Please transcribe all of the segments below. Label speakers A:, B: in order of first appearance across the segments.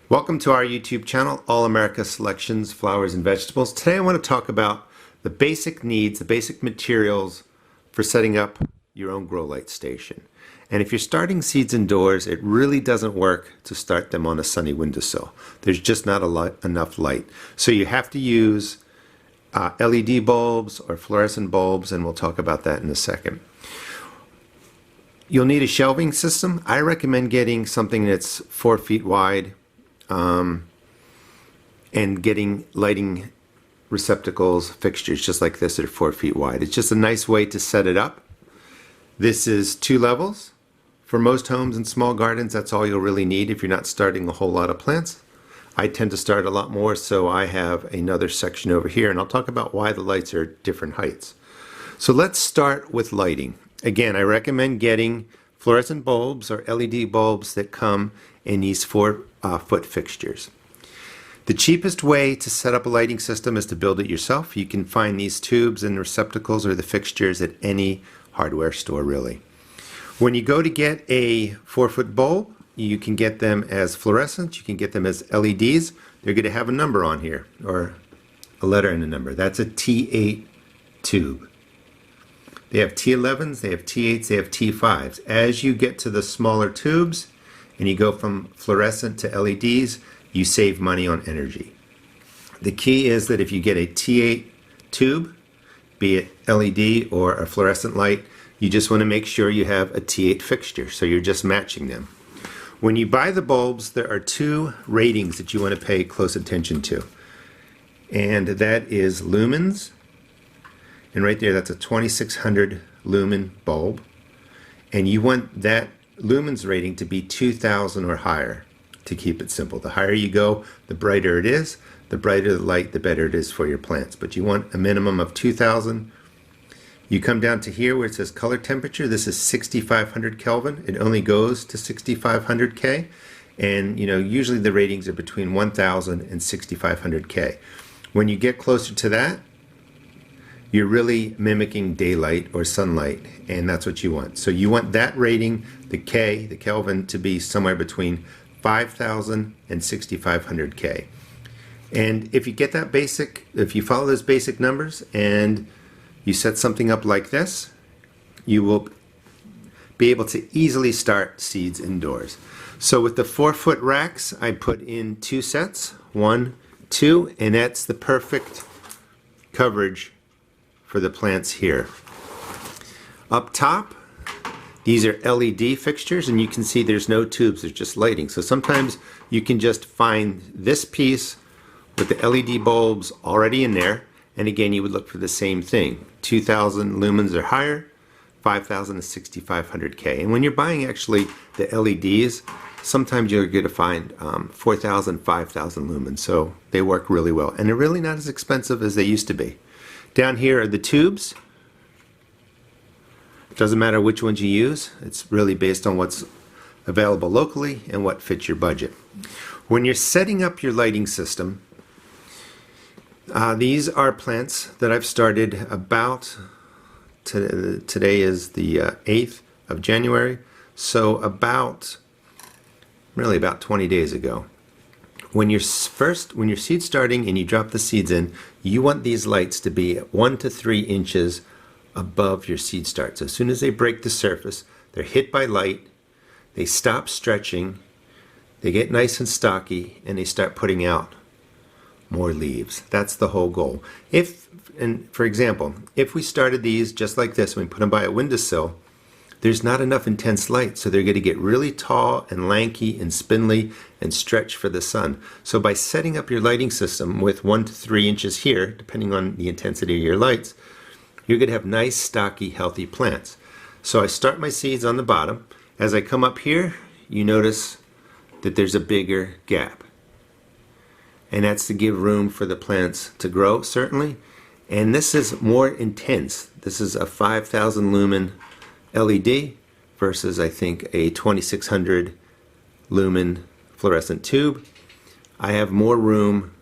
A: Welcome to our YouTube channel, All America Selections, Flowers and Vegetables. Today I want to talk about the basic needs, the basic materials for setting up your own grow light station. And if you're starting seeds indoors, it really doesn't work to start them on a sunny windowsill. There's just not enough light. So you have to use LED bulbs or fluorescent bulbs, and we'll talk about that in a second. You'll need a shelving system. I recommend getting something that's 4 feet wide and getting lighting receptacles, fixtures just like this that are 4 feet wide. It's just a nice way to set it up. This is 2 levels. For most homes and small gardens, that's all you'll really need if you're not starting a whole lot of plants. I tend to start a lot more, so I have another section over here, and I'll talk about why the lights are different heights. So let's start with lighting. Again, I recommend getting fluorescent bulbs or LED bulbs that come in these 4-foot fixtures. The cheapest way to set up a lighting system is to build it yourself. You can find these tubes and receptacles or the fixtures at any hardware store, really. When you go to get a 4-foot bulb, you can get them as fluorescent, you can get them as LEDs. They're going to have a number on here, or a letter and a number. That's a T8 tube. They have T11s, they have T8s, they have T5s. As you get to the smaller tubes and you go from fluorescent to LEDs, you save money on energy. The key is that if you get a T8 tube, be it LED or a fluorescent light, you just want to make sure you have a T8 fixture, so you're just matching them. When you buy the bulbs, there are 2 ratings that you want to pay close attention to. And that is lumens. And right there, that's a 2600 lumen bulb. And you want that lumens rating to be 2000 or higher to keep it simple. The higher you go, the brighter it is. The brighter the light, the better it is for your plants. But you want a minimum of 2000. You come down to here where it says color temperature. This is 6500 Kelvin. It only goes to 6500 K. And usually the ratings are between 1000 and 6500 K. When you get closer to that, you're really mimicking daylight or sunlight, and that's what you want. So you want that rating, the K, the Kelvin, to be somewhere between 5000 and 6500 K. And if you get that basic, if you follow those basic numbers and you set something up like this, you will be able to easily start seeds indoors. So with the 4-foot racks, I put in 2 sets, 1, 2, and that's the perfect coverage for the plants here. Up top, these are LED fixtures, and you can see there's no tubes, there's just lighting. So sometimes you can just find this piece with the LED bulbs already in there, and again you would look for the same thing. 2000 lumens or higher, 5000 to 6500 K. And when you're buying actually the LEDs, sometimes you're going to find 4000, 5000 lumens, so they work really well. And they're really not as expensive as they used to be. Down here are the tubes. It doesn't matter which ones you use. It's really based on what's available locally and what fits your budget. When you're setting up your lighting system, these are plants that I've started about, today is the 8th of January, so really about 20 days ago. When you're seed starting and you drop the seeds in, you want these lights to be 1 to 3 inches above your seed start. So as soon as they break the surface, they're hit by light, they stop stretching, they get nice and stocky, and they start putting out more leaves. That's the whole goal. For example, if we started these just like this, when we put them by a windowsill, there's not enough intense light, so they're going to get really tall and lanky and spindly and stretch for the sun. So by setting up your lighting system with 1 to 3 inches here, depending on the intensity of your lights, you're going to have nice, stocky, healthy plants. So I start my seeds on the bottom. As I come up here, you notice that there's a bigger gap. And that's to give room for the plants to grow, certainly. And this is more intense. This is a 5000 lumen LED versus I think a 2600 lumen fluorescent tube. I have more room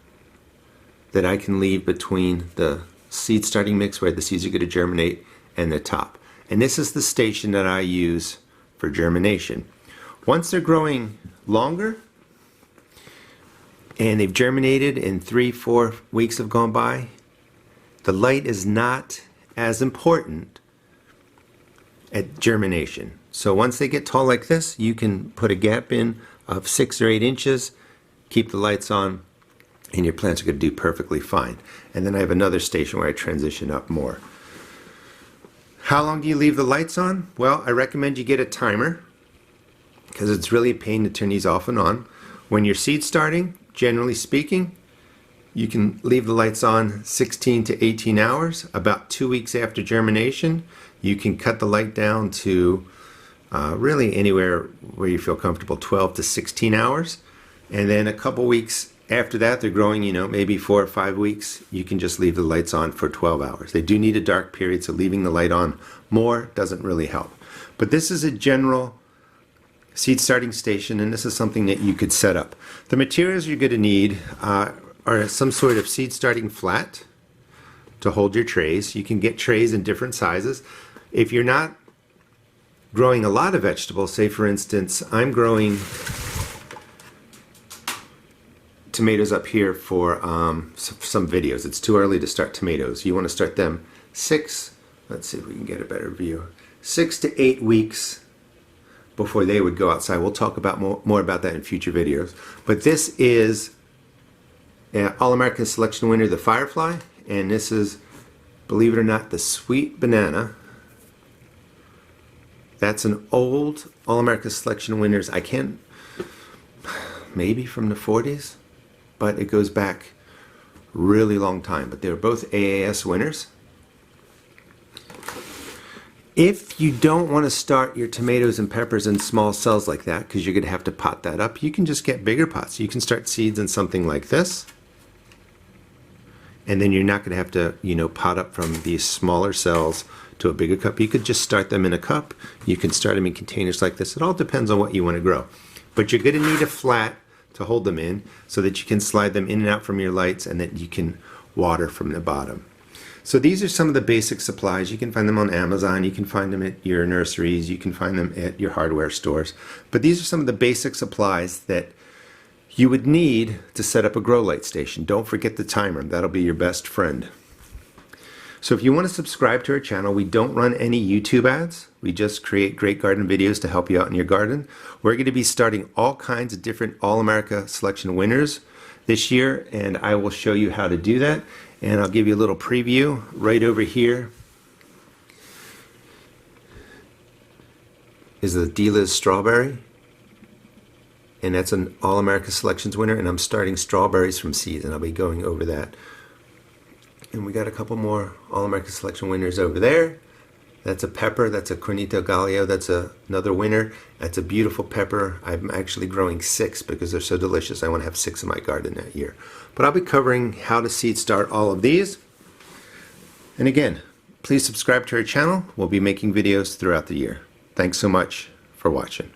A: that I can leave between the seed starting mix where the seeds are going to germinate and the top. And this is the station that I use for germination. Once they're growing longer, and they've germinated and 3-4 weeks have gone by, the light is not as important at germination. So once they get tall like this, you can put a gap in of 6 or 8 inches, keep the lights on, and your plants are going to do perfectly fine. And then I have another station where I transition up more. How long do you leave the lights on? Well, I recommend you get a timer, because it's really a pain to turn these off and on. When you're seed starting, generally speaking, you can leave the lights on 16 to 18 hours. About 2 weeks after germination, you can cut the light down to really anywhere where you feel comfortable, 12 to 16 hours. And then a couple weeks after that, they're growing, maybe 4 or 5 weeks, you can just leave the lights on for 12 hours. They do need a dark period, so leaving the light on more doesn't really help. But this is a general seed starting station, and this is something that you could set up. The materials you're going to need are some sort of seed starting flat to hold your trays. You can get trays in different sizes. If you're not growing a lot of vegetables, say for instance, I'm growing tomatoes up here for some videos. It's too early to start tomatoes. You want to start them let's see if we can get a better view, 6 to 8 weeks before they would go outside. We'll talk about more about that in future videos. But this is All-American Selection winner, the Firefly, and this is, believe it or not, the Sweet Banana. That's an old All-American Selection winners. I can't, maybe from the 40s, but it goes back really long time. But they were both AAS winners. If you don't want to start your tomatoes and peppers in small cells like that, because you're going to have to pot that up, you can just get bigger pots. You can start seeds in something like this. And then you're not going to have to, pot up from these smaller cells to a bigger cup. You could just start them in a cup. You can start them in containers like this. It all depends on what you want to grow. But you're going to need a flat to hold them in so that you can slide them in and out from your lights and that you can water from the bottom. So these are some of the basic supplies. You can find them on Amazon. You can find them at your nurseries. You can find them at your hardware stores. But these are some of the basic supplies that you would need to set up a grow light station. Don't forget the timer. That'll be your best friend. So if you want to subscribe to our channel, we don't run any YouTube ads. We just create great garden videos to help you out in your garden. We're going to be starting all kinds of different All-America Selection winners this year, and I will show you how to do that. And I'll give you a little preview right over here. Is the D-Liz strawberry. And that's an All-America Selections winner, and I'm starting strawberries from seeds, and I'll be going over that. And we got a couple more All-America Selection winners over there. That's a pepper, that's a Cornito Gallo, that's another winner. That's a beautiful pepper. I'm actually growing 6 because they're so delicious. I want to have 6 in my garden that year. But I'll be covering how to seed start all of these. And again, please subscribe to our channel. We'll be making videos throughout the year. Thanks so much for watching.